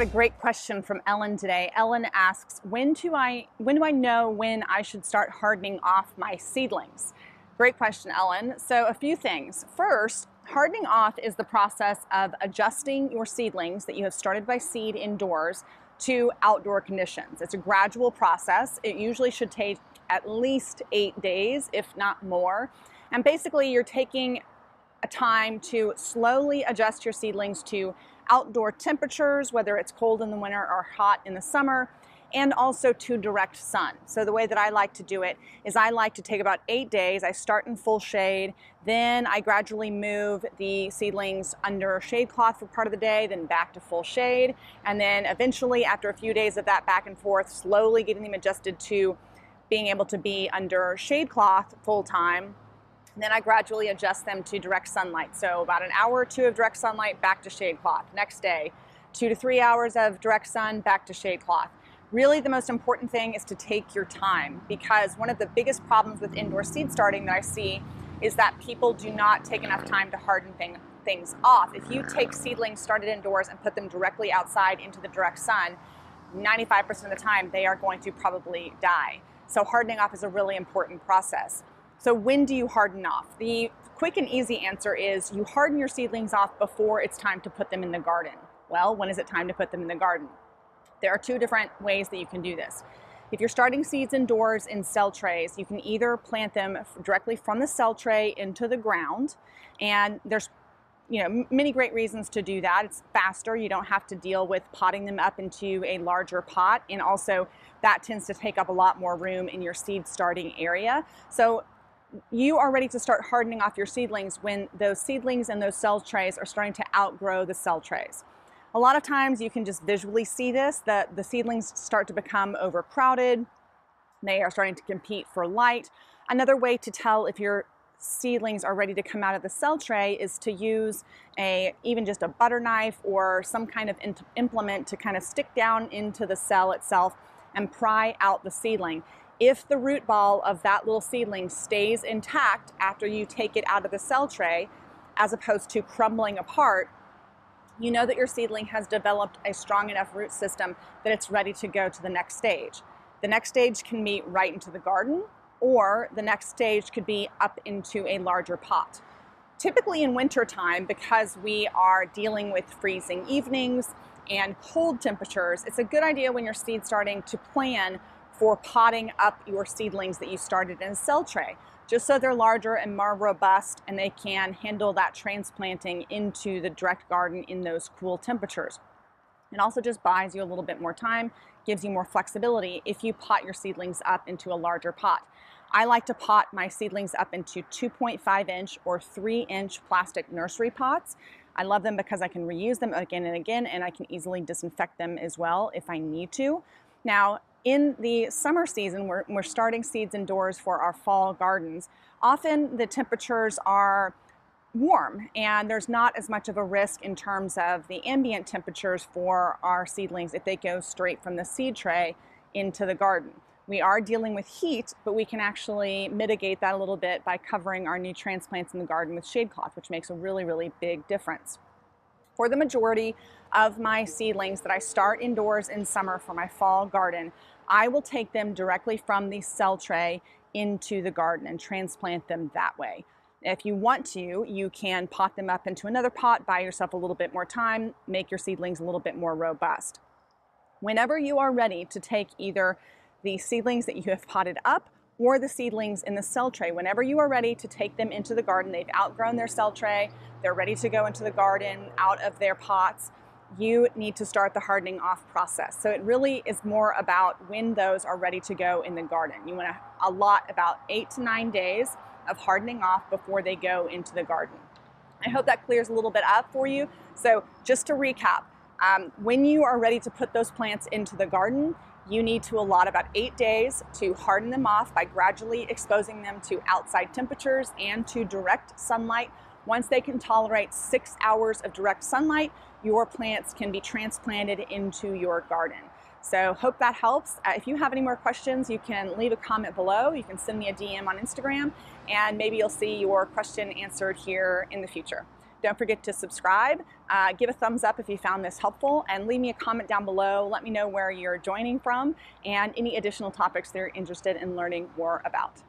got a great question from Ellen today. Ellen asks, when do I know when I should start hardening off my seedlings? Great question, Ellen. So a few things. First, hardening off is the process of adjusting your seedlings that you have started by seed indoors to outdoor conditions. It's a gradual process. It usually should take at least 8 days, if not more. And basically you're taking a time to slowly adjust your seedlings to outdoor temperatures, whether it's cold in the winter or hot in the summer, and also to direct sun. So the way that I like to do it is I like to take about 8 days. I start in full shade, then I gradually move the seedlings under shade cloth for part of the day, then back to full shade, and then eventually after a few days of that back and forth, slowly getting them adjusted to being able to be under shade cloth full time. And then I gradually adjust them to direct sunlight. So about an hour or two of direct sunlight, back to shade cloth. Next day, 2 to 3 hours of direct sun, back to shade cloth. Really the most important thing is to take your time, because one of the biggest problems with indoor seed starting that I see is that people do not take enough time to harden things off. If you take seedlings started indoors and put them directly outside into the direct sun, 95% of the time they are going to probably die. So hardening off is a really important process. So when do you harden off? The quick and easy answer is you harden your seedlings off before it's time to put them in the garden. Well, when is it time to put them in the garden? There are two different ways that you can do this. If you're starting seeds indoors in cell trays, you can either plant them directly from the cell tray into the ground, and there's many great reasons to do that. It's faster. You don't have to deal with potting them up into a larger pot, and also that tends to take up a lot more room in your seed starting area. So you are ready to start hardening off your seedlings when those seedlings and those cell trays are starting to outgrow the cell trays. A lot of times you can just visually see this, that the seedlings start to become overcrowded. They are starting to compete for light. Another way to tell if your seedlings are ready to come out of the cell tray is to use even just a butter knife or some kind of implement to kind of stick down into the cell itself and pry out the seedling. If the root ball of that little seedling stays intact after you take it out of the cell tray, as opposed to crumbling apart, you know that your seedling has developed a strong enough root system that it's ready to go to the next stage. The next stage can be right into the garden, or the next stage could be up into a larger pot. Typically in winter time, because we are dealing with freezing evenings and cold temperatures, it's a good idea when you're seed starting to plan for potting up your seedlings that you started in a cell tray, just so they're larger and more robust and they can handle that transplanting into the direct garden in those cool temperatures. It also just buys you a little bit more time, gives you more flexibility if you pot your seedlings up into a larger pot. I like to pot my seedlings up into 2.5 inch or 3 inch plastic nursery pots. I love them because I can reuse them again and again, and I can easily disinfect them as well if I need to. Now, in the summer season, we're starting seeds indoors for our fall gardens. Often the temperatures are warm and there's not as much of a risk in terms of the ambient temperatures for our seedlings if they go straight from the seed tray into the garden. We are dealing with heat, but we can actually mitigate that a little bit by covering our new transplants in the garden with shade cloth, which makes a really, really big difference. For the majority of my seedlings that I start indoors in summer for my fall garden, I will take them directly from the cell tray into the garden and transplant them that way. If you want to, you can pot them up into another pot, buy yourself a little bit more time, make your seedlings a little bit more robust. Whenever you are ready to take either the seedlings that you have potted up or the seedlings in the cell tray, whenever you are ready to take them into the garden, they've outgrown their cell tray, they're ready to go into the garden out of their pots, you need to start the hardening off process. So it really is more about when those are ready to go in the garden. You want to allot about 8 to 9 days of hardening off before they go into the garden. I hope that clears a little bit up for you. So just to recap, when you are ready to put those plants into the garden, you need to allot about 8 days to harden them off by gradually exposing them to outside temperatures and to direct sunlight. Once they can tolerate 6 hours of direct sunlight, your plants can be transplanted into your garden. So hope that helps. If you have any more questions, you can leave a comment below. You can send me a DM on Instagram, and maybe you'll see your question answered here in the future. Don't forget to subscribe, give a thumbs up if you found this helpful, and leave me a comment down below. Let me know where you're joining from and any additional topics that you're interested in learning more about.